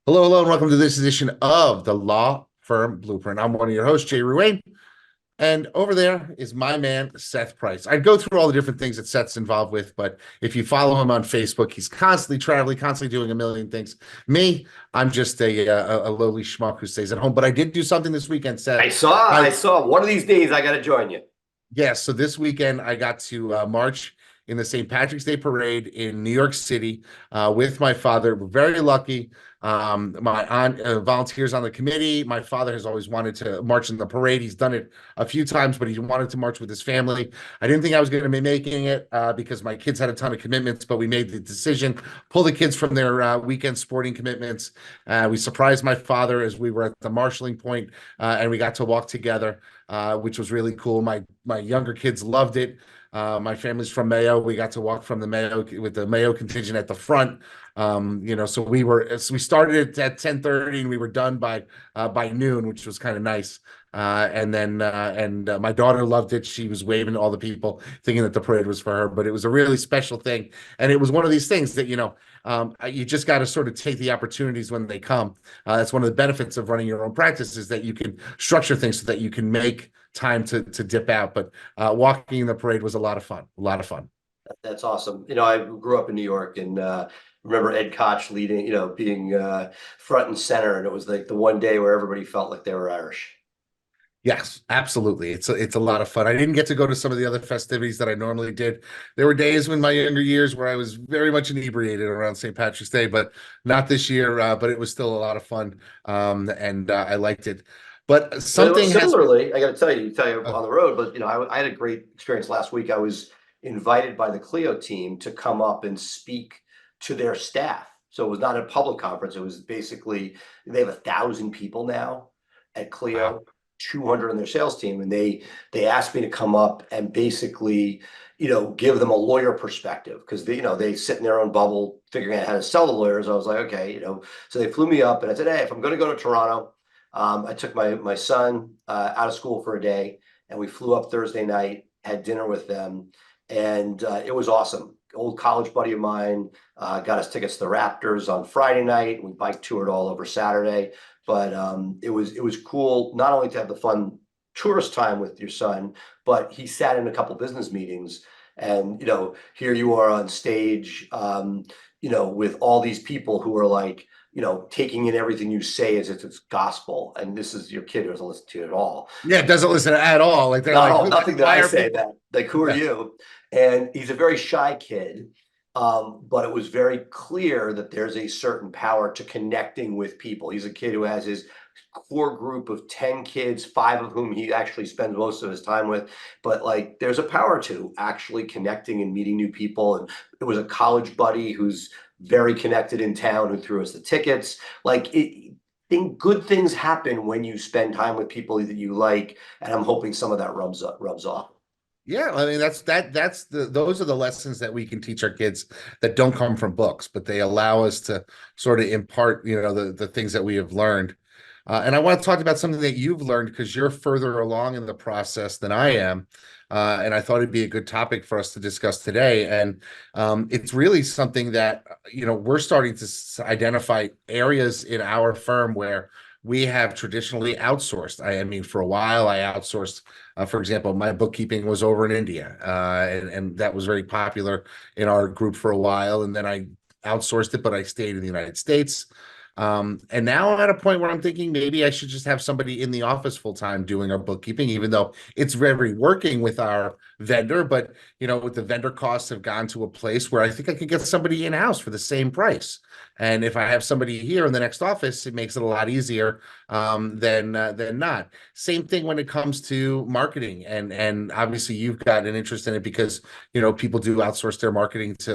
Hello, hello, and welcome to this edition of the Law Firm Blueprint. I'm one of your hosts, Jay Ruane, and over there is my man, Seth Price. I'd go through all the different things that Seth's involved with, but if you follow him on Facebook, he's constantly traveling, constantly doing a million things. Me, I'm just a lowly schmuck who stays at home, but I did do something this weekend, Seth. I saw, I I saw. One of these days, I got to join you. Yes, so this weekend I got to march in the St. Patrick's Day Parade in New York City with my father. We're very lucky. My aunt volunteers on the committee. My father has always wanted to march in the parade. He's done it a few times, but he wanted to march with his family. I didn't think I was going to be making it because my kids had a ton of commitments, but we made the decision, pull the kids from their weekend sporting commitments. We surprised my father as we were at the marshalling point, and we got to walk together, which was really cool. My younger kids loved it. My family's from Mayo. We got to walk from the Mayo with the Mayo contingent at the front. So we started at 10:30 and we were done by noon, which was kind of nice. And my daughter loved it. She was waving to all the people, thinking that the parade was for her. But it was a really special thing, and it was one of these things that you just got to sort of take the opportunities when they come. That's one of the benefits of running your own practice is that you can structure things so that you can make time to dip out. But walking in the parade was a lot of fun. A lot of fun. That's awesome. I grew up in New York and remember Ed Koch leading, being front and center. And it was like the one day where everybody felt like they were Irish. Yes, absolutely. It's a lot of fun. I didn't get to go to some of the other festivities that I normally did. There were days in my younger years where I was very much inebriated around St. Patrick's Day, but not this year. But it was still a lot of fun, and I liked it. But Well, something has. similarly, I got to tell you Uh, on the road, but I had a great experience last week. I was invited by the Clio team to come up and speak to their staff. So it was not a public conference. It was basically they have 1,000 people now at wow. Clio, 200 on their sales team, and they asked me to come up and basically, give them a lawyer perspective because they sit in their own bubble figuring out how to sell the lawyers. I was like, okay, so they flew me up and I said, hey, if I'm going to go to Toronto. I took my son out of school for a day, and we flew up Thursday night, had dinner with them, and it was awesome. Old college buddy of mine got us tickets to the Raptors on Friday night. We bike toured all over Saturday, but it was cool not only to have the fun tourist time with your son, but he sat in a couple business meetings, and here you are on stage, with all these people who are like taking in everything you say as if it's gospel. And this is your kid who doesn't listen to you at all. Yeah, it doesn't listen at all. Like they're Not like, all, nothing that why I are say people? that. Like, who are Yeah. you? And he's a very shy kid. But it was very clear that there's a certain power to connecting with people. He's a kid who has his core group of 10 kids, five of whom he actually spends most of his time with. But like, there's a power to actually connecting and meeting new people. And it was a college buddy who's very connected in town who threw us the tickets. Like, think good things happen when you spend time with people that you like, and I'm hoping some of that rubs off. Yeah, I mean those are the lessons that we can teach our kids that don't come from books, but they allow us to sort of impart, the things that we have learned. And I want to talk about something that you've learned because you're further along in the process than I am. And I thought it'd be a good topic for us to discuss today. And it's really something that, we're starting to identify areas in our firm where we have traditionally outsourced. I mean, for a while, I outsourced. For example, my bookkeeping was over in India, and that was very popular in our group for a while. And then I outsourced it, but I stayed in the United States. And now I'm at a point where I'm thinking maybe I should just have somebody in the office full time doing our bookkeeping, even though it's very working with our vendor. But with the vendor costs have gone to a place where I think I could get somebody in house for the same price. And if I have somebody here in the next office, it makes it a lot easier than not. Same thing when it comes to marketing, and obviously you've got an interest in it because people do outsource their marketing to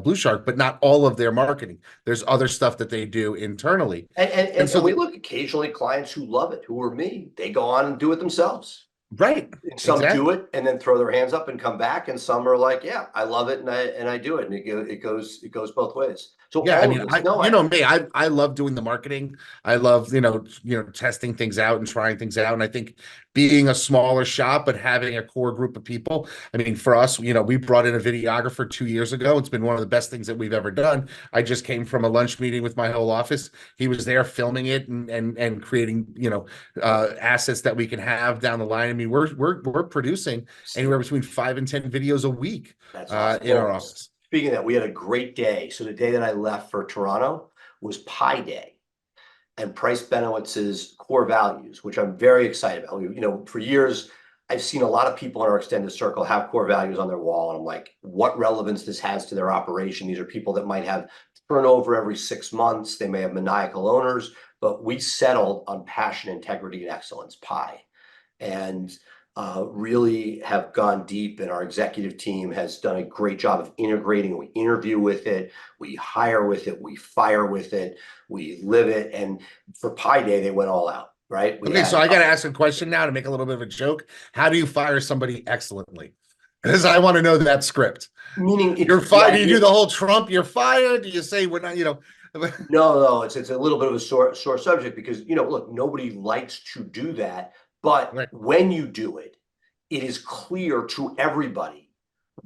BluShark, but not all of their marketing. There's other stuff that they do internally. And and And and, so and we the, look occasionally clients who love it, who are me. They go on and do it themselves. right, And some do exactly. it and then throw their hands up and come back, and some are like, yeah, I love it, and I do it, and it goes both ways. So Yeah, I all of mean, this, no, you know me, I love doing the marketing. I love, testing things out and trying things out. And I think being a smaller shop, but having a core group of people. I mean, for us, we brought in a videographer 2 years ago. It's been one of the best things that we've ever done. I just came from a lunch meeting with my whole office. He was there filming it and creating, assets that we can have down the line. I mean, we're producing anywhere between 5 and 10 videos a week That's awesome. in our Well, office. speaking of that, we had a great day. So the day that I left for Toronto was Pi Day, and Price Benowitz's core values, which I'm very excited about. For years, I've seen a lot of people in our extended circle have core values on their wall, and I'm like, what relevance this has to their operation? These are people that might have turnover every 6 months. They may have maniacal owners, but we settled on passion, integrity, and excellence, Pi, and really have gone deep, and our executive team has done a great job of integrating. We interview with it, we hire with it, we fire with it, we live it. And for Pi Day, they went all out, right? Okay, so I got to ask a question now to make a little bit of a joke. How do you fire somebody excellently? Because I want to know that script. Meaning You're fired. Do you do the whole Trump? You're fired. Do you say we're not? No, it's a little bit of a sore subject, because look, nobody likes to do that, but Right. when you do it, it is clear to everybody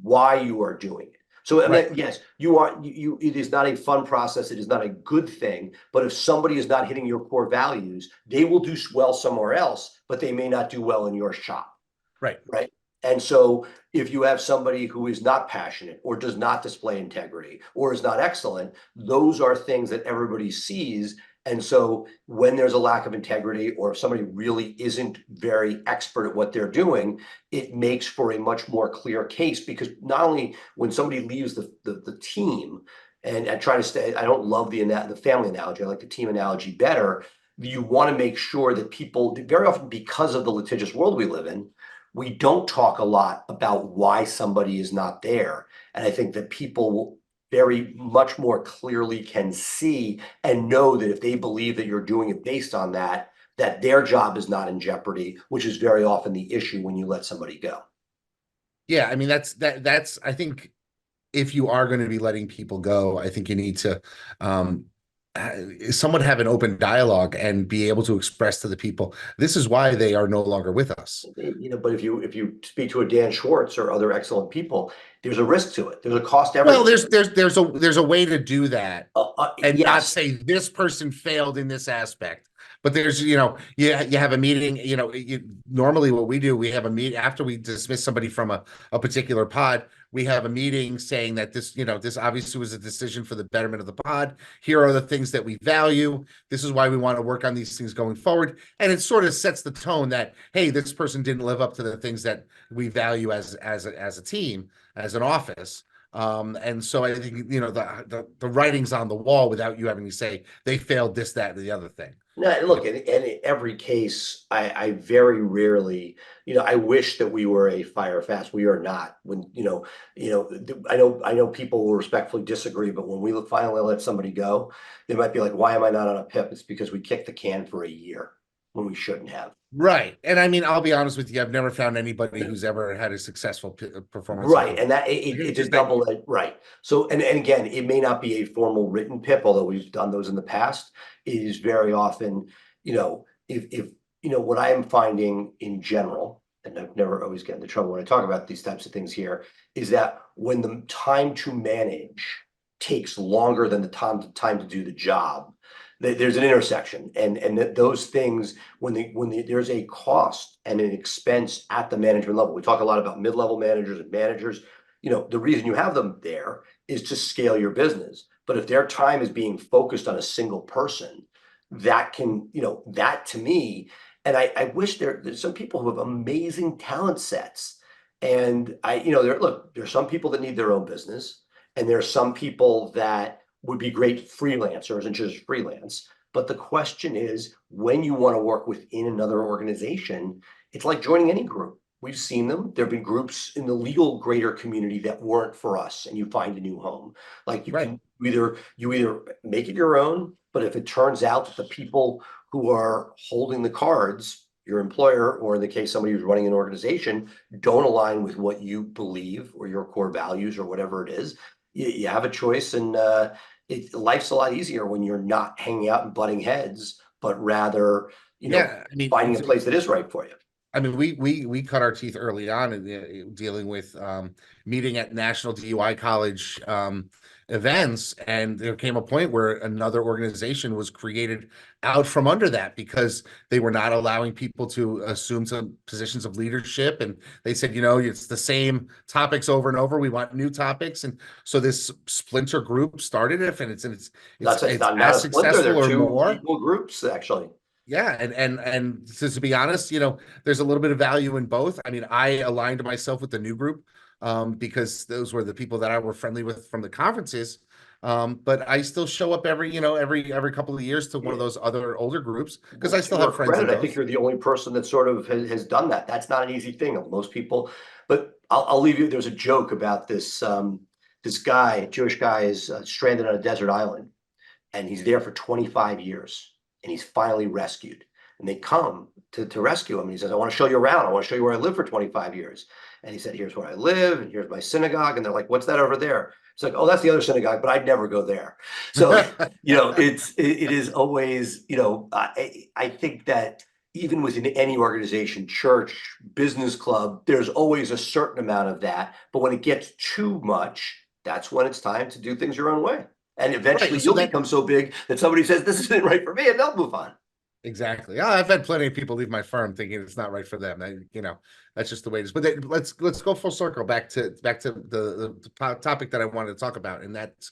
why you are doing it. So I mean, Right. yes, it is not a fun process, it is not a good thing, but if somebody is not hitting your core values, they will do well somewhere else, but they may not do well in your shop. Right. Right. And so if you have somebody who is not passionate or does not display integrity or is not excellent, those are things that everybody sees. And so when there's a lack of integrity, or if somebody really isn't very expert at what they're doing, it makes for a much more clear case, because not only when somebody leaves the team, and I try to stay, I don't love the family analogy, I like the team analogy better. You want to make sure that people, very often because of the litigious world we live in, we don't talk a lot about why somebody is not there. And I think that people very much more clearly can see and know that if they believe that you're doing it based on that, that their job is not in jeopardy, which is very often the issue when you let somebody go. Yeah, I mean that's I think if you are going to be letting people go, I think you need to somewhat have an open dialogue and be able to express to the people this is why they are no longer with us. But if you speak to a Dan Schwartz or other excellent people, there's a risk to it. There's a cost to Well, everything. there's a way to do that and not Yes. say this person failed in this aspect. But there's, you have a meeting, normally what we do, we have a meet after we dismiss somebody from a particular pod, we have a meeting saying that this obviously was a decision for the betterment of the pod. Here are the things that we value. This is why we want to work on these things going forward. And it sort of sets the tone that, hey, this person didn't live up to the things that we value as a team, as an office. And so I think, the writing's on the wall without you having to say they failed this, that, and the other thing. No, look, in every case, I very rarely, I wish that we were a fire fast. We are not. I know people will respectfully disagree, but when we finally let somebody go, they might be like, why am I not on a PIP? It's because we kicked the can for a year when we shouldn't have. Right. And I mean, I'll be honest with you, I've never found anybody who's ever had a successful performance. Right, and that it's a double edged, right. So, and again, it may not be a formal written PIP, although we've done those in the past. It is very often, if what I am finding in general, and I've never always get into trouble when I talk about these types of things here, is that when the time to manage takes longer than the time to do the job, there's an intersection, and those things, there's a cost and an expense at the management level. We talk a lot about mid-level managers and managers. The reason you have them there is to scale your business. But if their time is being focused on a single person, that can, that to me, and I wish there's some people who have amazing talent sets. And there's some people that need their own business, and there's some people that would be great freelancers and just freelance. But the question is, when you want to work within another organization, it's like joining any group. We've seen them. There have been groups in the legal greater community that weren't for us, and you find a new home. Like you Right. can you either make it your own, but if it turns out that the people who are holding the cards, your employer, or in the case somebody who's running an organization, don't align with what you believe or your core values or whatever it is, you have a choice. And life's a lot easier when you're not hanging out and butting heads, but rather, Yeah. I mean, finding a place that is right for you. I mean, we cut our teeth early on in dealing with meeting at national DUI college events, and there came a point where another organization was created out from under that because they were not allowing people to assume some positions of leadership, and they said, it's the same topics over and over. We want new topics, and so this splinter group started it, and That's it's it's not as a splinter. successful They're or two more. equal groups, actually. Yeah, and to be honest, there's a little bit of value in both. I mean, I aligned myself with the new group because those were the people that I were friendly with from the conferences. But I still show up every couple of years to one of Yeah. those other older groups because Well, I to still your have friends in credit, I think both. you're the only person that sort of has done that. That's not an easy thing. Most people, but I'll leave you. There's a joke about this guy, Jewish guy, is stranded on a desert island, and he's there for 25 years, and he's finally rescued. And they come to rescue him. And he says, "I want to show you around. I want to show you where I lived for 25 years." And he said, "Here's where I live, and here's my synagogue." And they're like, "What's that over there?" It's like, "Oh, that's the other synagogue, but I'd never go there." So, it is always, I think that even within any organization, church, business club, there's always a certain amount of that. But when it gets too much, that's when it's time to do things your own way. And Right, eventually and so you'll that become so big that somebody says, "This isn't right for me," and they'll move on. exactly. I've had plenty of people leave my firm thinking it's not right for them. That's just the way it is. But let's go full circle back to the topic that I wanted to talk about, and that's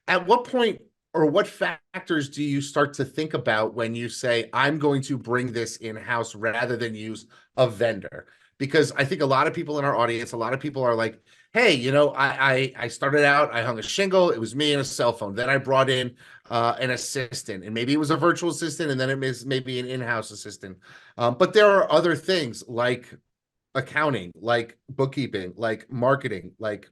at what point or what factors do you start to think about when you say, I'm going to bring this in-house rather than use a vendor? Because I think a lot of people in our audience, a lot of people are like, hey, I started out, I hung a shingle, it was me and a cell phone. Then I brought in an assistant, and maybe it was a virtual assistant, and then it was maybe an in-house assistant. But there are other things like accounting, like bookkeeping, like marketing, like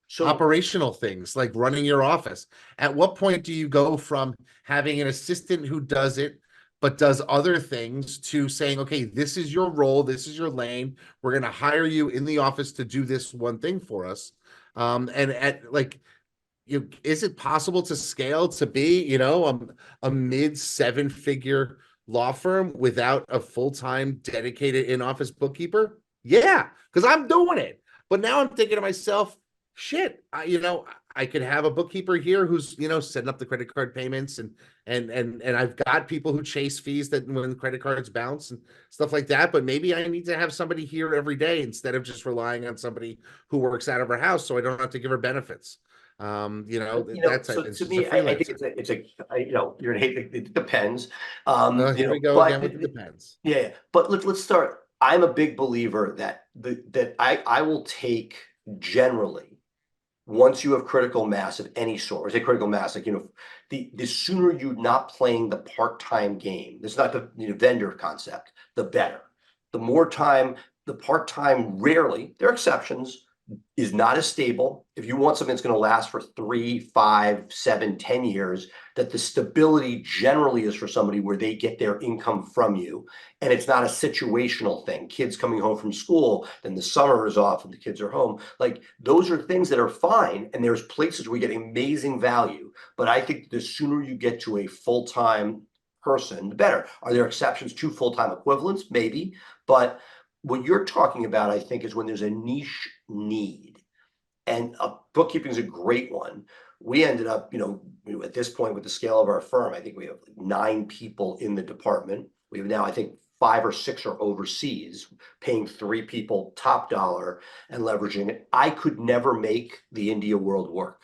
So operational things like running your office. At what point do you go from having an assistant who does it, but does other things to saying, okay, this is your role, this is your lane. We're going to hire you in the office to do this one thing for us. And at like, is it possible to scale to be, a mid seven figure law firm without a full-time dedicated in-office bookkeeper? Yeah, because I'm doing it. But now I'm thinking to myself, shit, I could have a bookkeeper here who's, setting up the credit card payments and I've got people who chase fees that when credit cards bounce and stuff like that. But maybe I need to have somebody here every day instead of just relying on somebody who works out of her house so I don't have to give her benefits. That's so it's to just a me, I think freelancer. you're gonna hate it. It depends. Here we go But again with the depends. yeah, but let's start. I'm a big believer that I will take generally once you have critical mass of any sort, or say critical mass, like the sooner you're not playing the part-time game. This is not the vendor concept. The better. The more time, the part-time rarely. There are exceptions is not as stable. If you want something that's going to last for 3, 5, 7, 10 years, that the stability generally is for somebody where they get their income from you. And it's not a situational thing. Kids coming home from school, then the summer is off and the kids are home. Like those are things that are fine. And there's places where you get amazing value. But I think the sooner you get to a full-time person, the better. Are there exceptions to full-time equivalents? Maybe. But what you're talking about, I think, is when there's a niche need. And bookkeeping is a great one. We ended up, at this point with the scale of our firm, I think we have 9 people in the department. We have now, I think, 5 or 6 are overseas, paying 3 people top dollar and leveraging it. I could never make the India world work.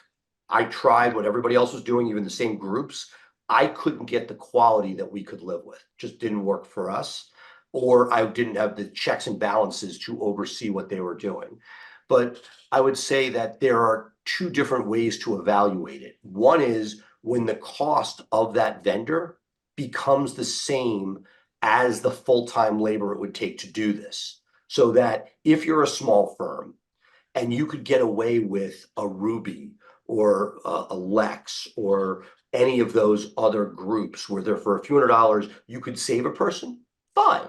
I tried what everybody else was doing, even the same groups. I couldn't get the quality that we could live with. Just didn't work for us. Or I didn't have the checks and balances to oversee what they were doing. But I would say that there are 2 different ways to evaluate it. One is when the cost of that vendor becomes the same as the full-time labor it would take to do this. So that if you're a small firm and you could get away with a Ruby or a Lex or any of those other groups where they're for a few $100, you could save a person, fine.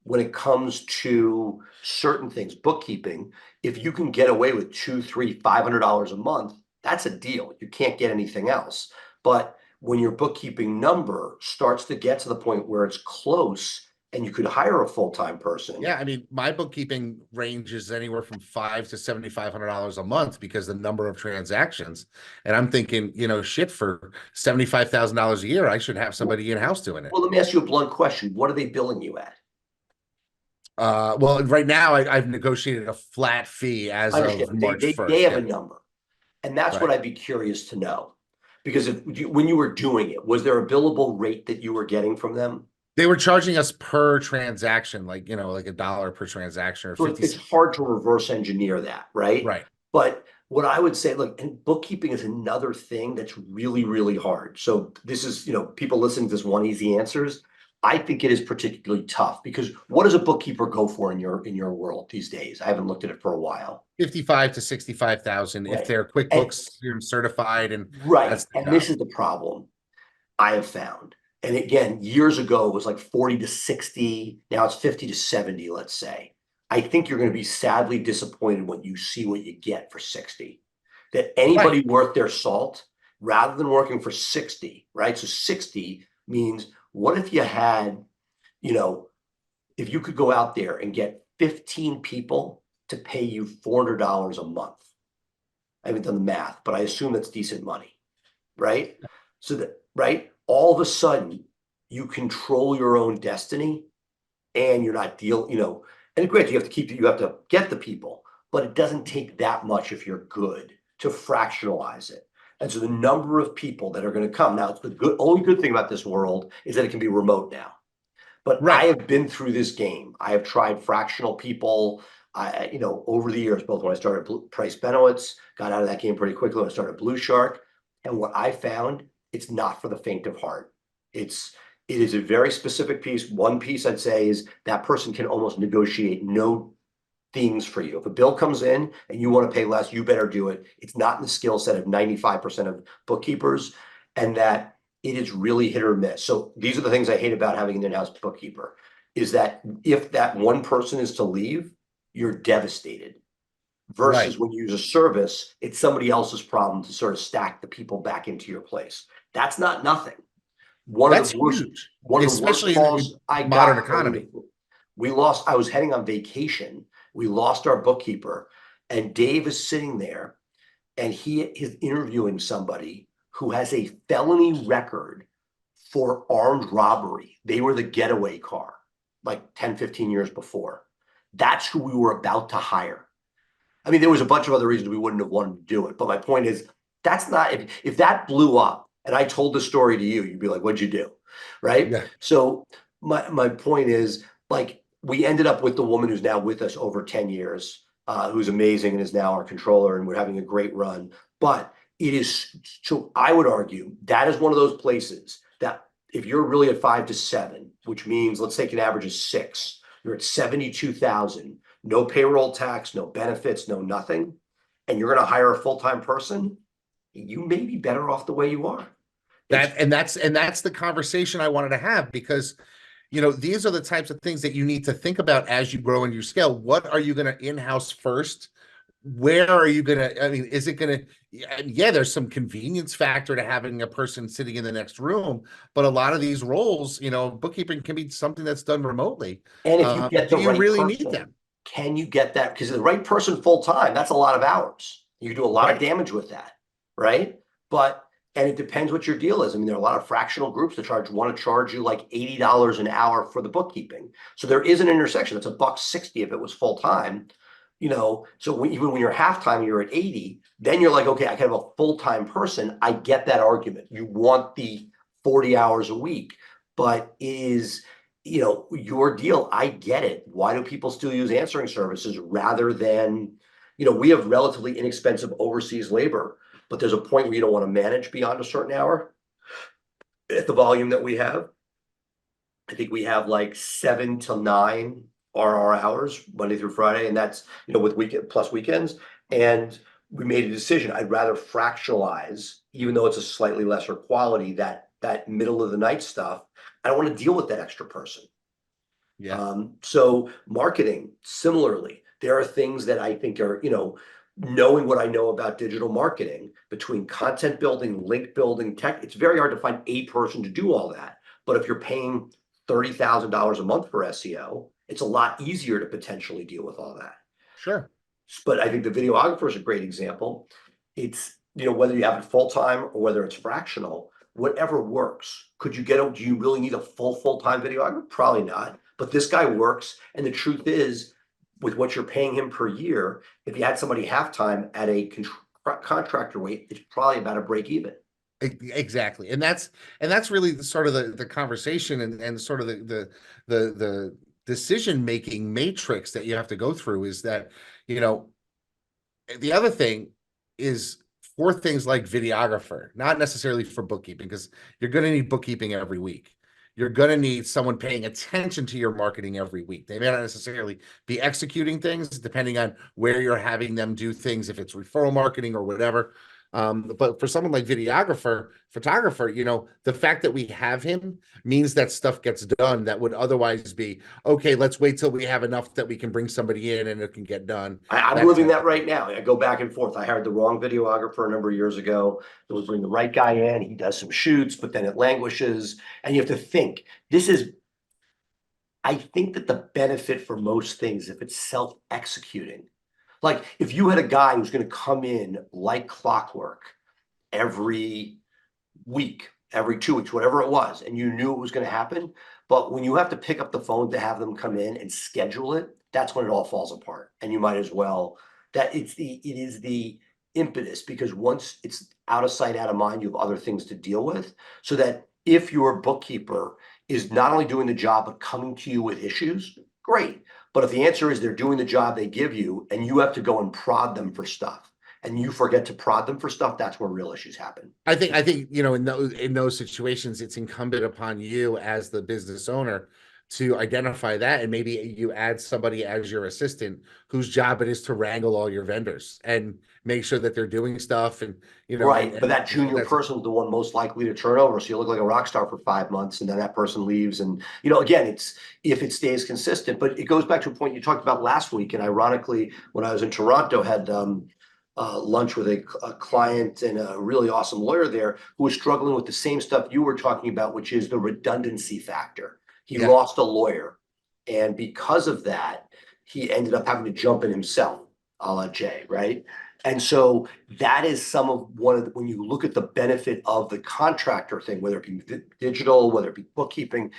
When it comes to certain things, bookkeeping, if you can get away with 2, 3, $500 a month, that's a deal. You can't get anything else. But when your bookkeeping number starts to get to the point where it's close and you could hire a full-time person. Yeah, I mean, my bookkeeping ranges anywhere from $500 to $7,500 a month because the number of transactions. And I'm thinking, shit, for $75,000 a year, I should have somebody in-house doing it. Well, let me ask you a blunt question. What are they billing you at? Well, right now I've negotiated a flat fee I as understand, of but March they 1st. have a Yeah, number. And that's what right. I'd be curious to know. Because when you were doing it, was there a billable rate that you were getting from them? They were charging us per transaction, like $1 per transaction or So 50 it's cents. hard to reverse engineer that, right? Right. But what I would say, look, and bookkeeping is another thing that's really, really hard. So this is, people listening to this want easy answers. I think it is particularly tough because what does a bookkeeper go for in your world these days? I haven't looked at it for a while. 55 to 65,000 if Right. they're And QuickBooks certified, and right. that's the And job. this is the problem I have found. And again, years ago it was like 40 to 60. Now it's 50 to 70, let's say. I think you're going to be sadly disappointed when you see what you get for 60. That Right. anybody worth their salt, rather than working for 60, right? So 60 means what if you had, you know, if you could go out there and get 15 people to pay you $400 a month. I haven't done the math, but I assume that's decent money, right? So that, right, all of a sudden you control your own destiny and you're not and great, you have to get the people, but it doesn't take that much if you're good to fractionalize it. And so the number of people that are going to come now, it's the only good thing about this world is that it can be remote now. But I Right. have been through this game. I have tried fractional people. Over the years, both when I started Price Benowitz, got out of that game pretty quickly when I started BluShark. And what I found, it's not for the faint of heart. It is a very specific piece. One piece I'd say is that person can almost negotiate no things for you. If a bill comes in and you want to pay less, you better do it. It's not in the skill set of 95% of bookkeepers, and that it is really hit or miss. So these are the things I hate about having an in-house bookkeeper, is that if that one person is to leave, you're devastated. Right. Versus when you use a service, it's somebody else's problem to sort of stack the people back into your place. That's not nothing. One of That's the worst, huge, one of the worst especially in the calls I modern got from economy. I was heading on vacation. We lost our bookkeeper, and Dave is sitting there and he is interviewing somebody who has a felony record for armed robbery. They were the getaway car like 10, 15 years before. That's who we were about to hire. I mean, there was a bunch of other reasons we wouldn't have wanted to do it. But my point is, that's not, if that blew up and I told the story to you, you'd be like, what'd you do? Right. Yeah. So my point is, like, we ended up with the woman who's now with us over 10 years, who's amazing and is now our controller, and we're having a great run. But it is, so I would argue that is one of those places that if you're really at 5 to 7, which means let's take an average of 6, you're at 72,000, no payroll tax, no benefits, no nothing, and you're going to hire a full-time person, you may be better off the way you are. It's That's the conversation I wanted to have, because these are the types of things that you need to think about as you grow and you scale. What are you going to in-house first? Where are you going to, I mean, is it going to, yeah, there's some convenience factor to having a person sitting in the next room, but a lot of these roles, bookkeeping can be something that's done remotely. and if you get Do the you right really need person, them? can you get that? Because the right person full-time, that's a lot of hours. You can do a lot of Right. damage with that, right? And it depends what your deal is. I mean, there are a lot of fractional groups that want to charge you like $80 an hour for the bookkeeping. So there is an intersection. It's $1.60 if it was full-time. So even when you're half-time, you're at 80, then you're like, okay, I can have a full-time person. I get that argument. You want the 40 hours a week, but it is, your deal. I get it. Why do people still use answering services rather than, we have relatively inexpensive overseas labor, but there's a point where you don't want to manage beyond a certain hour at the volume that we have. I think we have like 7 to 9 are our hours, Monday through Friday, and that's, with weekend plus weekends. And we made a decision. I'd rather fractionalize, even though it's a slightly lesser quality, that middle of the night stuff. I don't want to deal with that extra person. Yeah. So marketing, similarly, there are things that I think are, knowing what I know about digital marketing, between content building, link building, tech, it's very hard to find a person to do all that. But if you're paying $30,000 a month for SEO, it's a lot easier to potentially deal with all that. Sure. But I think the videographer is a great example. It's, whether you have it full-time or whether it's fractional, whatever works. Could you do you really need a full-time videographer? Probably not. But this guy works. And the truth is, with what you're paying him per year, if you had somebody half-time at a contractor rate, it's probably about a break even. Exactly. And that's really the sort of the conversation and sort of the decision making matrix that you have to go through is that, you know, the other thing is for things like videographer, not necessarily for bookkeeping, because you're going to need bookkeeping every week. You're going to need someone paying attention to your marketing every week. They may not necessarily be executing things depending on where you're having them do things, if it's referral marketing or whatever. But for someone like photographer, the fact that we have him means that stuff gets done that would otherwise be, okay, let's wait till we have enough that we can bring somebody in and it can get done. I'm living that right now. I go back and forth. I hired the wrong videographer a number of years ago. It was bring the right guy in. He does some shoots, but then it languishes. And you have to think, I think that the benefit for most things, if it's self-executing, like if you had a guy who's going to come in like clockwork every week, every 2 weeks, whatever it was, and you knew it was going to happen. But when you have to pick up the phone to have them come in and schedule it, that's when it all falls apart. And you might as well, it is the impetus, because once it's out of sight, out of mind, you have other things to deal with. So that if your bookkeeper is not only doing the job, but coming to you with issues, great. But if the answer is they're doing the job they give you and you have to go and prod them for stuff, and you forget to prod them for stuff, that's where real issues happen. I think in those situations, it's incumbent upon you as the business owner to identify that, and maybe you add somebody as your assistant whose job it is to wrangle all your vendors and make sure that they're doing stuff, and Right, but that junior that's person is the one most likely to turn over. So you look like a rock star for 5 months, and then that person leaves. And again, it's if it stays consistent. But it goes back to a point you talked about last week. And ironically, when I was in Toronto, had lunch with a client and a really awesome lawyer there who was struggling with the same stuff you were talking about, which is the redundancy factor. He yeah. lost a lawyer, and because of that, he ended up having to jump in himself, a la Jay, right? And so that is when you look at the benefit of the contractor thing, whether it be digital, whether it be bookkeeping,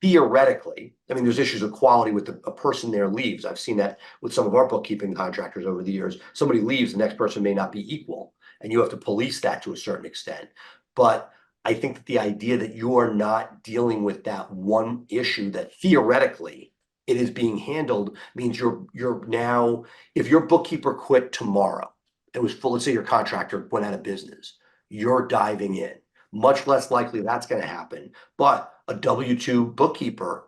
theoretically, I mean, there's issues of quality with a person there leaves. I've seen that with some of our bookkeeping contractors over the years. Somebody leaves, the next person may not be equal, and you have to police that to a certain extent. But I think that the idea that you are not dealing with that one issue that theoretically it is being handled means you're now, if your bookkeeper quit tomorrow, it was full, let's say your contractor went out of business, you're diving in. Much less likely that's going to happen. But a W-2 bookkeeper,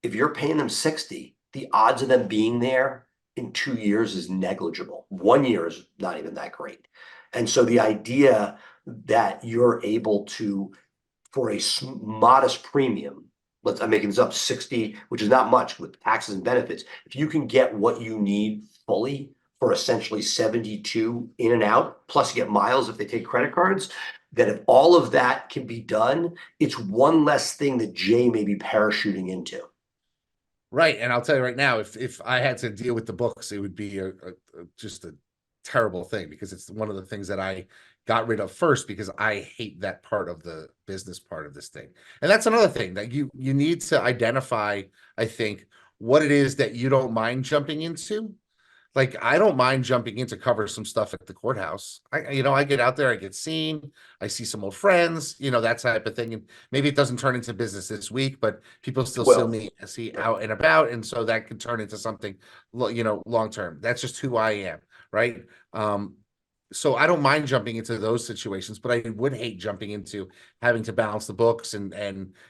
if you're paying them 60, the odds of them being there in 2 years is negligible. 1 year is not even that great. And so the idea that you're able to, for a modest premium, I'm making this up, 60, which is not much with taxes and benefits, if you can get what you need fully for essentially 72 in and out, plus you get miles if they take credit cards, that if all of that can be done, it's one less thing that Jay may be parachuting into. Right. And I'll tell you right now, if I had to deal with the books, it would be just a terrible thing, because it's one of the things that I got rid of first, because I hate that part of the business part of this thing. And that's another thing that you need to identify, I think, what it is that you don't mind jumping into. Like, I don't mind jumping in to cover some stuff at the courthouse. I get out there, I get seen, I see some old friends, that type of thing. And maybe it doesn't turn into business this week, but people still see out and about. And so that could turn into something, long term. That's just who I am. Right. So I don't mind jumping into those situations, but I would hate jumping into having to balance the books and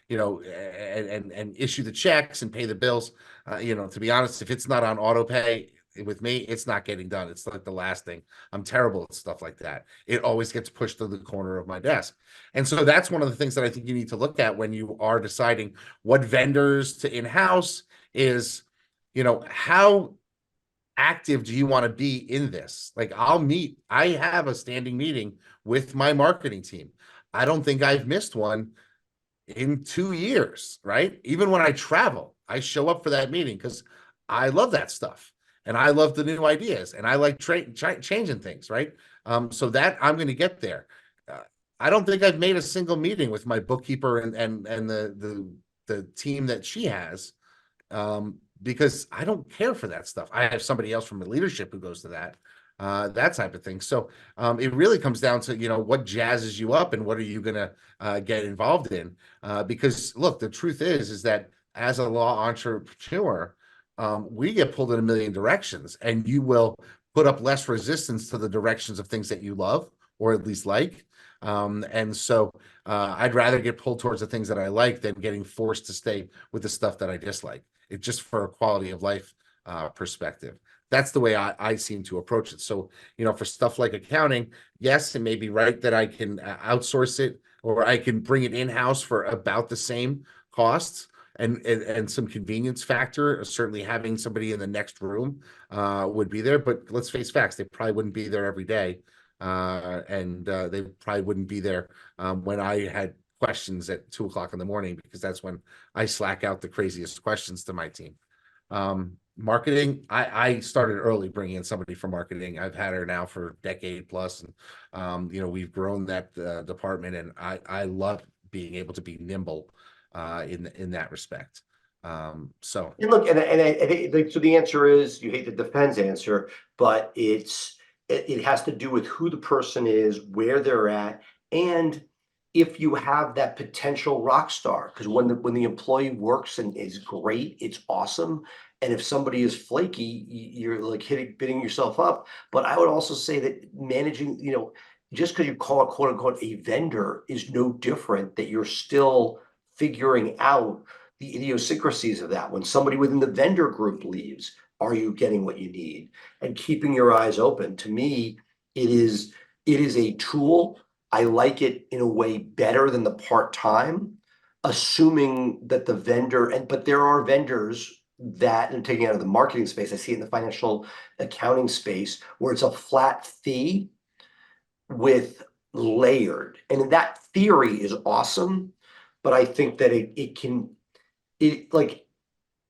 issue the checks and pay the bills. To be honest, if it's not on auto pay, with me, it's not getting done. It's like the last thing. I'm terrible at stuff like that. It always gets pushed to the corner of my desk. And so that's one of the things that I think you need to look at when you are deciding what vendors to in-house is, how active do you want to be in this? Like, I have a standing meeting with my marketing team. I don't think I've missed one in 2 years, right? Even when I travel, I show up for that meeting because I love that stuff and I love the new ideas and I like changing things, right? So that I'm going to get there. Uh, I don't think I've made a single meeting with my bookkeeper and the team that she has, because I don't care for that stuff. I have somebody else from the leadership who goes to that type of thing. So it really comes down to, what jazzes you up and what are you going to get involved in? Because look, the truth is that as a law entrepreneur, we get pulled in a million directions, and you will put up less resistance to the directions of things that you love or at least like. And so I'd rather get pulled towards the things that I like than getting forced to stay with the stuff that I dislike. It's just for a quality of life perspective. That's the way I seem to approach it. So, for stuff like accounting, yes, it may be right that I can outsource it or I can bring it in-house for about the same costs and some convenience factor. Certainly having somebody in the next room would be there, but let's face facts, they probably wouldn't be there every day. And they probably wouldn't be there when I had questions at 2 o'clock in the morning, because that's when I slack out the craziest questions to my team. Marketing, I started early bringing in somebody for marketing. I've had her now for a decade plus, and we've grown that department, and I love being able to be nimble in that respect. So And look, and I think so. The answer is you hate the defense answer, but it has to do with who the person is, where they're at, and if you have that potential rock star. Because when the employee works and is great, it's awesome. And if somebody is flaky, you're like bidding yourself up. But I would also say that managing, just because you call it quote unquote a vendor is no different, that you're still figuring out the idiosyncrasies of that. When somebody within the vendor group leaves, are you getting what you need? And keeping your eyes open. To me, it is a tool. I like it in a way better than the part-time, assuming that the vendor, but there are vendors that, and taking out of the marketing space, I see it in the financial accounting space, where it's a flat fee with layered. And that theory is awesome, but I think that like,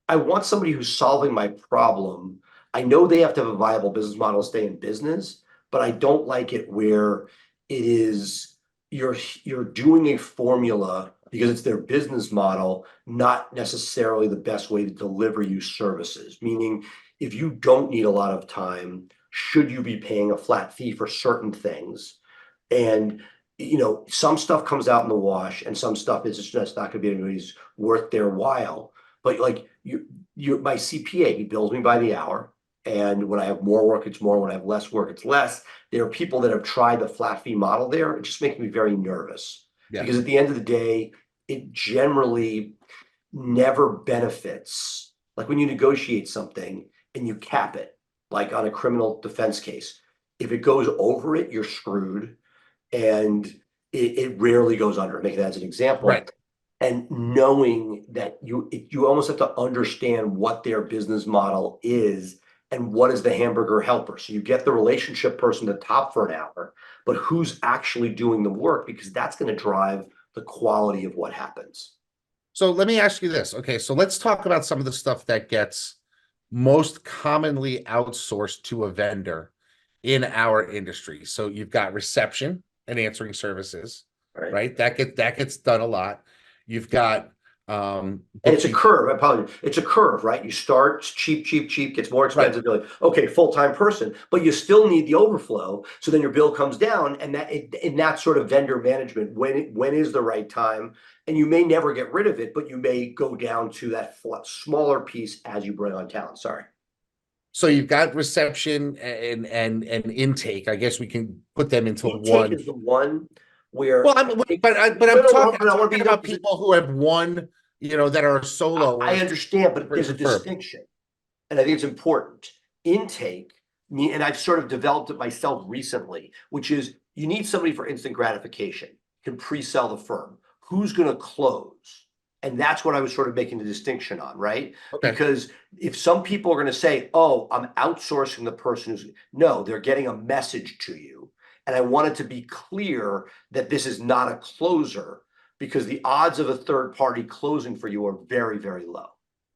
I want somebody who's solving my problem. I know they have to have a viable business model to stay in business, but I don't like it where it is you're doing a formula because it's their business model, not necessarily the best way to deliver you services. Meaning, if you don't need a lot of time, should you be paying a flat fee for certain things? And some stuff comes out in the wash, and some stuff is just not going to be anybody's worth their while. But like my CPA, he bills me by the hour. And when I have more work, it's more. When I have less work, it's less. There are people that have tried the flat fee model there. It just makes me very nervous. Because yes. at the end of the day, it generally never benefits. Like when you negotiate something and you cap it, like on a criminal defense case, if it goes over it, you're screwed. And it rarely goes under. Make that as an example. Right. And knowing that you almost have to understand what their business model is and what is the hamburger helper. So you get the relationship person at the top for an hour, but who's actually doing the work, because that's going to drive the quality of what happens. So let me ask you this. Okay, so let's talk about some of the stuff that gets most commonly outsourced to a vendor in our industry. So you've got reception and answering services, Right. right? That gets done a lot. You've got And it's a curve. I apologize. It's a curve, right? You start cheap, cheap, cheap, gets more right. expensive. You're like, okay, full-time person, but you still need the overflow. So then your bill comes down, and that sort of vendor management. When is the right time? And you may never get rid of it, but you may go down to that smaller piece as you bring on talent. Sorry. So you've got reception and intake. I guess we can put them into Intake one. is the one where Well, I'm talking about people who have one, that are solo or I understand, but there's a firm. distinction. And I think it's important. Intake, and I've sort of developed it myself recently, which is you need somebody for instant gratification, can pre-sell the firm. Who's going to close? And that's what I was sort of making the distinction on, right? Okay. Because if some people are going to say, oh, I'm outsourcing the person who's, no, they're getting a message to you. And I wanted to be clear that this is not a closer. because the odds of a third party closing for you are very, very low.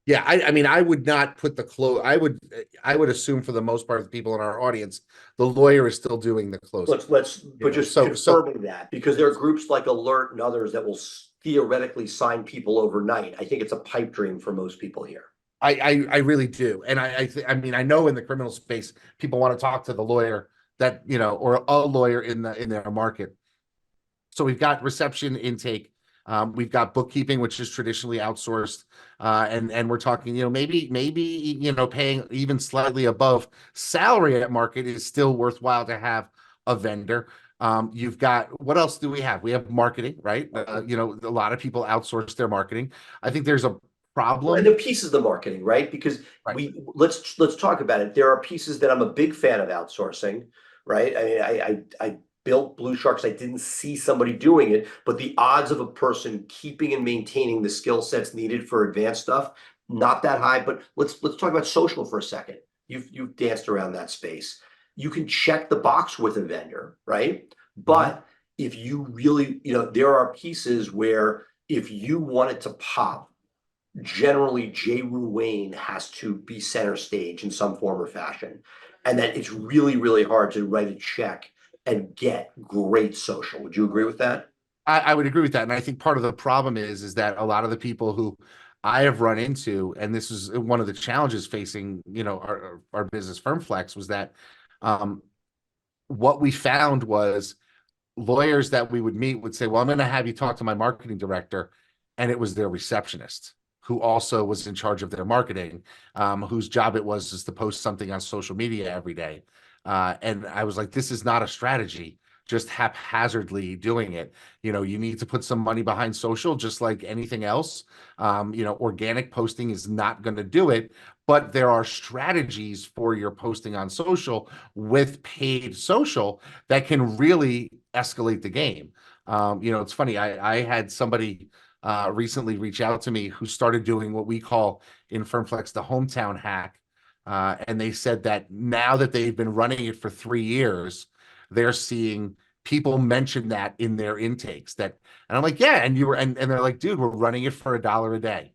Yeah, I mean, I would not put the close. I would assume for the most part of the people in our audience, the lawyer is still doing the closing. But just So confirming that, because there are groups like Alert and others that will theoretically sign people overnight. I think it's a pipe dream for most people here. I really do, and I mean, I know in the criminal space, people want to talk to the lawyer that or a lawyer in their market. So we've got reception, intake, we've got bookkeeping, which is traditionally outsourced, and we're talking, maybe paying even slightly above salary at market is still worthwhile to have a vendor. You've got, what else do we have? We have marketing, right? A lot of people outsource their marketing. I think there's a Well, and problem, the pieces of the marketing, right? Because right? let's talk about it. There are pieces that I'm a big fan of outsourcing, right? I mean, I built BluSharks. I didn't see somebody doing it, but the odds of a person keeping and maintaining the skill sets needed for advanced stuff, not that high. But let's talk about social for a second. You've danced around that space. You can check the box with a vendor, right? Mhm. But if you really, there are pieces where if you want it to pop, generally Ruane has to be center stage in some form or fashion. And that it's really, really hard to write a check and get great social. Would you agree with that? I would agree with that. And I think part of the problem is that a lot of the people who I have run into, and this is one of the challenges facing, our business Firm Flex, was that um, what we found was lawyers that we would meet would say, well, I'm going to have you talk to my marketing director. And it was their receptionist who also was in charge of their marketing, whose job it was just to post something on social media every day. And I was like, this is not a strategy, just haphazardly doing it. You need to put some money behind social, just like anything else. Organic posting is not going to do it, but there are strategies for your posting on social with paid social that can really escalate the game. It's funny. I had somebody recently reach out to me who started doing what we call in FirmFlex the hometown hack. And they said that now that they've been running it for 3 years, they're seeing people mention that in their intakes. And I'm like, yeah, and they're like, dude, we're running it for $1 a day.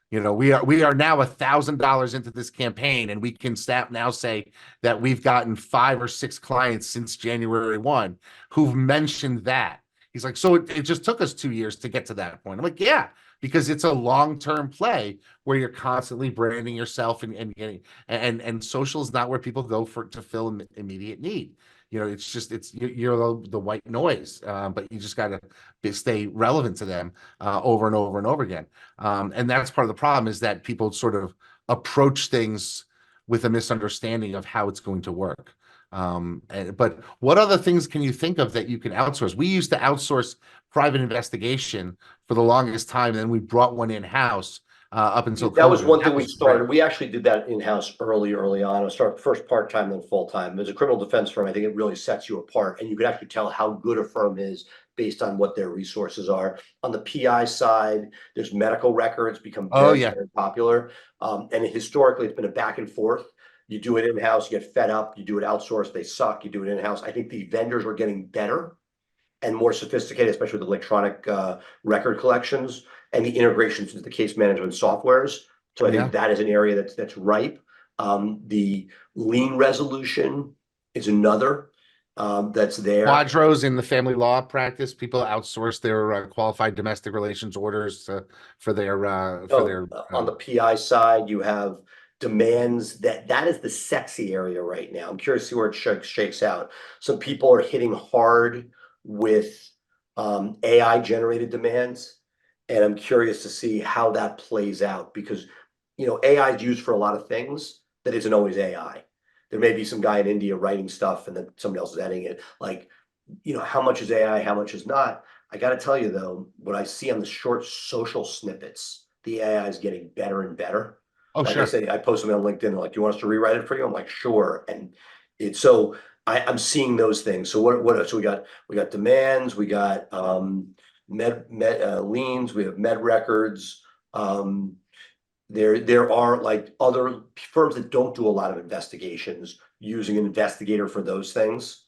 We are now $1,000 into this campaign, and we can now say that we've gotten 5 or 6 clients since January 1 who've mentioned that. He's like, so it just took us 2 years to get to that point. I'm like, yeah, because it's a long-term play where you're constantly branding yourself and getting and social is not where people go to fill immediate need. It's just you're the white noise, but you just got to stay relevant to them over and over and over again. And that's part of the problem, is that people sort of approach things with a misunderstanding of how it's going to work. But what other things can you think of that you can outsource? We used to outsource private investigation for the longest time, and then we brought one in-house up until That was COVID. one That thing we was great. started. We actually did that in-house early on. I started first part-time, then full-time. As a criminal defense firm, I think it really sets you apart, and you can actually tell how good a firm is based on what their resources are. On the PI side, there's medical records become Oh very, yeah, very popular. And historically, it's been a back and forth. You do it in-house, you get fed up. You do it outsourced, they suck. You do it in-house. I think the vendors are getting better and more sophisticated, especially with electronic record collections and the integrations into the case management softwares. So I think yeah. that is an area that's ripe. The lien resolution is another that's there. Quadros in the family law practice, people outsource their qualified domestic relations orders for their Oh, on the PI side, you have demands that is the sexy area right now. I'm curious to see where it shakes out. Some people are hitting hard with AI generated demands, and I'm curious to see how that plays out because AI is used for a lot of things that isn't always AI. There may be some guy in India writing stuff and then somebody else is editing it. Like, how much is AI, how much is not? I got to tell you though, what I see on the short social snippets, the AI is getting better and better. oh Like I sure. say, I post them on LinkedIn. Like, do you want us to rewrite it for you? I'm like, sure. And it's so I'm seeing those things. So what? So we got demands, we got med liens, we have med records. There are like other firms that don't do a lot of investigations using an investigator for those things.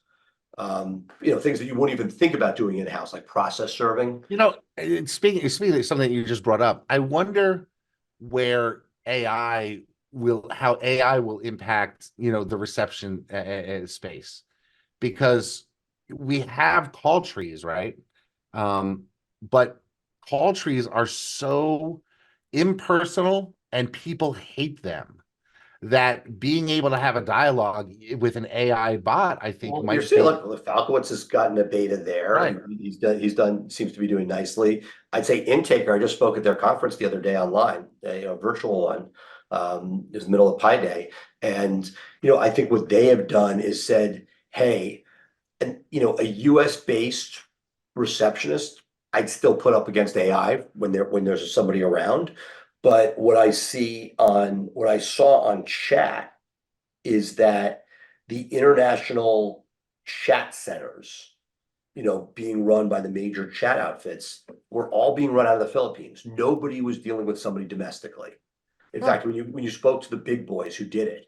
Things that you wouldn't even think about doing in-house, like process serving. Speaking of something that you just brought up, I wonder where how AI will impact, the reception space, because we have call trees, right? But call trees are so impersonal and people hate them, that being able to have a dialogue with an AI bot, I think Well, you're might seeing, be look, Falkowitz has gotten a beta there. right. He's done, seems to be doing nicely. I'd say Intaker, I just spoke at their conference the other day online, virtual one. It was the middle of Pi Day. And, I think what they have done is said, hey, and, a US based receptionist, I'd still put up against AI when there's somebody around. But what I saw on chat is that the international chat centers, being run by the major chat outfits, were all being run out of the Philippines. Nobody was dealing with somebody domestically. In Huh. fact, when you spoke to the big boys who did it,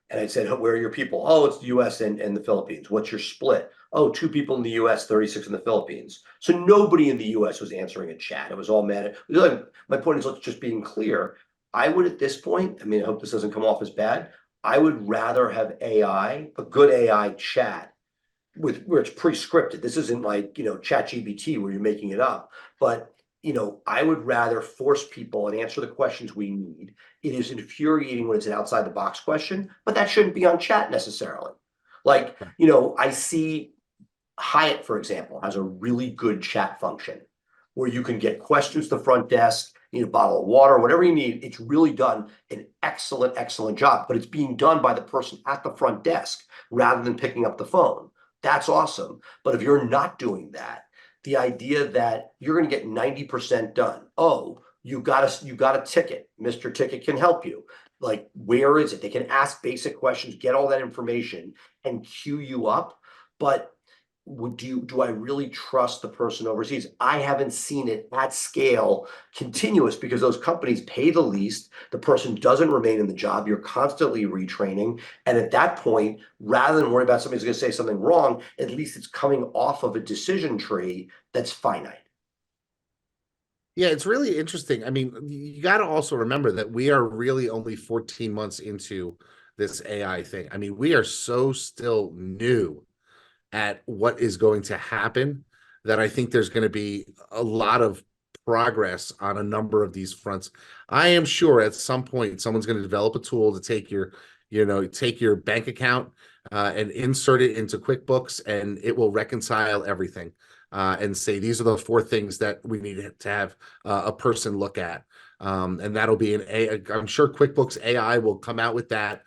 and I said, where are your people? Oh, it's the US and the Philippines. What's your split? Oh, two people in the US, 36 in the Philippines. So nobody in the US was answering a chat. It was all mad. My point is, let's just being clear. I would at this point, I mean, I hope this doesn't come off as bad. I would rather have a good AI chat where it's pre-scripted. This isn't like, chat GBT where you're making it up. But, I would rather force people and answer the questions we need. It is infuriating when it's an outside the box question, but that shouldn't be on chat necessarily. Like, I see Hyatt, for example, has a really good chat function where you can get questions to the front desk, need a bottle of water, whatever you need. It's really done an excellent, excellent job, but it's being done by the person at the front desk rather than picking up the phone. That's awesome. But if you're not doing that, the idea that you're going to get 90% done. Oh, you got a ticket. Mr. Ticket can help you. Like, where is it? They can ask basic questions, get all that information, and queue you up. But do I really trust the person overseas? I haven't seen it at scale continuous because those companies pay the least. The person doesn't remain in the job. You're constantly retraining. And at that point, rather than worry about somebody's going to say something wrong, at least it's coming off of a decision tree that's finite. Yeah, it's really interesting. I mean, you got to also remember that we are really only 14 months into this AI thing. I mean, we are so still new at what is going to happen, that I think there's going to be a lot of progress on a number of these fronts. I am sure at some point someone's going to develop a tool to take your bank account and insert it into QuickBooks, and it will reconcile everything and say these are the four things that we need to have a person look at. And that'll be I'm sure QuickBooks AI will come out with that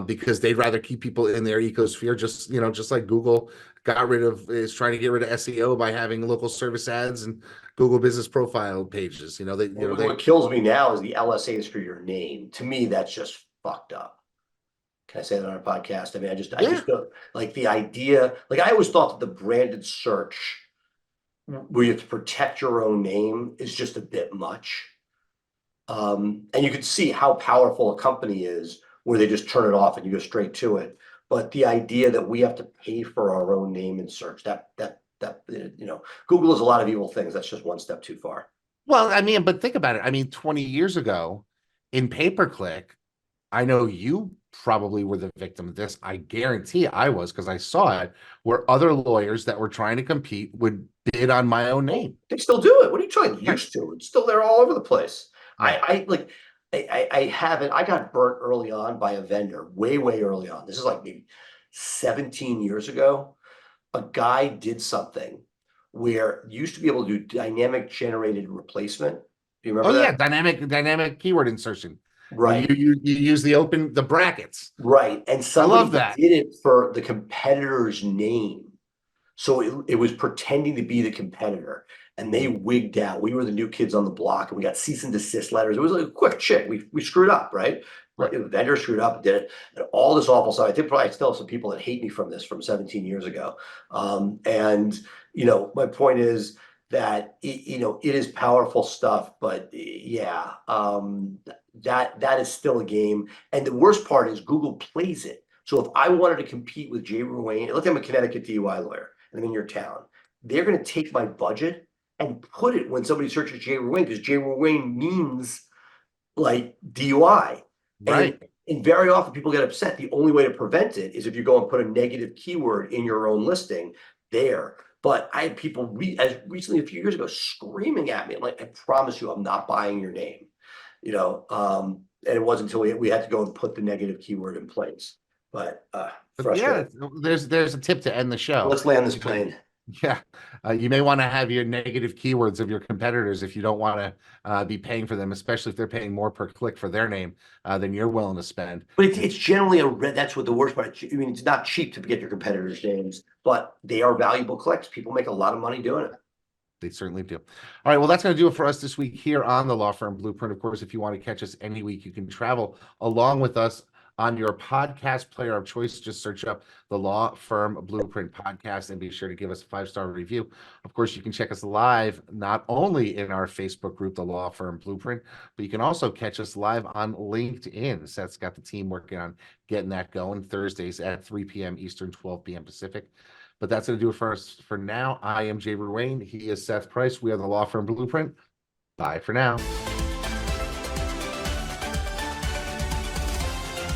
because they'd rather keep people in their ecosphere, just like Google is trying to get rid of SEO by having local service ads and Google business profile pages. What kills me now is the LSAs for your name. To me, that's just fucked up. Can I say that on our podcast? I mean, I Yeah. just don't like the idea. Like, I always thought that the branded search where you have to protect your own name is just a bit much. And you can see how powerful a company is where they just turn it off and you go straight to it. But the idea that we have to pay for our own name in search, Google is a lot of evil things. That's just one step too far. Well, I mean, but think about it. I mean, 20 years ago in pay-per-click, I know you probably were the victim of this. I guarantee I was, because I saw it, where other lawyers that were trying to compete would bid on my own Well, name. they still do it. What are you talking Right, used to? It's still there all over the place. right. I haven't. I got burnt early on by a vendor, way, way early on. This is like maybe 17 years ago. A guy did something where you used to be able to do dynamic generated replacement. Do you Oh remember yeah, that? dynamic keyword insertion. When you Right. you use the brackets. Right. And I love somebody that. did it for the competitor's name. So it was pretending to be the competitor, and they Mhm. wigged out. We were the new kids on the block, and we got cease and desist letters. It was like a quick shit. We screwed up, right? Like, Right. the vendor screwed up and did it, and all this awful stuff. I think probably still have some people that hate me from this from 17 years ago. And my point is that it is powerful stuff, but yeah, that is still a game. And the worst part is Google plays it So if I wanted to compete with Jay Ruane, let's say I'm a Connecticut DUI lawyer and I'm in your town, they're going to take my budget and put it when somebody searches Jay Ruane, because Jay Ruane means like DUI. Right. And very often people get upset. The only way to prevent it is if you go and put a negative keyword in your own listing there. But I had people as recently a few years ago screaming at me, like, I promise you, I'm not buying your name. And it wasn't until we had to go and put the negative keyword in place. But But yeah, frustrating. there's a tip to end the show. Let's land this plane. Yeah, you may want to have your negative keywords of your competitors if you don't want to be paying for them, especially if they're paying more per click for their name than you're willing to spend. But it's generally that's what the worst part. I mean, it's not cheap to get your competitors' names, but they are valuable clicks. People make a lot of money doing it. They certainly do. All right, well, that's going to do it for us this week here on the Law Firm Blueprint. Of course, if you want to catch us any week, you can travel along with us on your podcast player of choice. Just search up the Law Firm Blueprint podcast and be sure to give us a 5-star review. Of course, you can check us live not only in our Facebook group, the Law Firm Blueprint, but you can also catch us live on LinkedIn. Seth's got the team working on getting that going Thursdays at 3 p.m. Eastern, 12 p.m. Pacific. But that's going to do it for us for now. I am Jay Ruane. He is Seth Price. We are the Law Firm Blueprint. Bye for now.